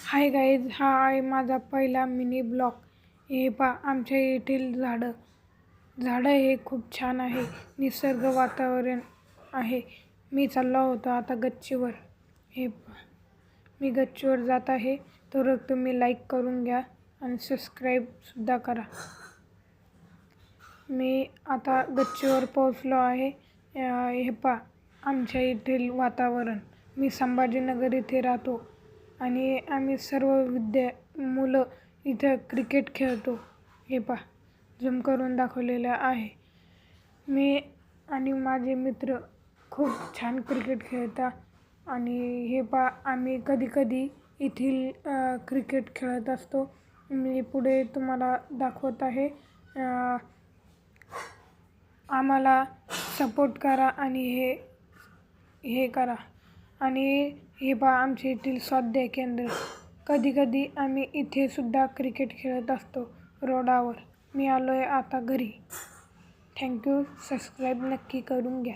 Hi guys, हा आहे माझा पहिला मिनी ब्लॉग. हे पहा, आमच्या येथील झाडं हे खूप छान आहे. निसर्ग वातावरण आहे. मी चाललो होतो आता गच्चीवर. हे पहा, मी गच्चीवर जात आहे. तर तुम्ही लाईक करून घ्या आणि सबस्क्राईबसुद्धा करा. मी आता गच्चीवर पोहोचलो आहे. हे पहा, आमच्या येथील वातावरण. मी संभाजीनगर इथे राहतो आणि आम्ही सर्व मुलं इथं क्रिकेट खेळतो. हे पहा, झूम करून दाखवलेलं आहे. मी आणि माझे मित्र खूप छान क्रिकेट खेळतात आणि हे पहा, आम्ही कधी येथील क्रिकेट खेळत असतो. मी पुढे तुम्हाला दाखवत आहे. आम्हाला सपोर्ट करा आणि हे करा. आणि हे पहा, आमच्या येथील स्वाध्याय केंद्र. कधी आम्ही इथे सुद्धा क्रिकेट खेळत असतो रोडावर. मी आलो आहे आता घरी. थँक्यू. सबस्क्राईब नक्की करून घ्या.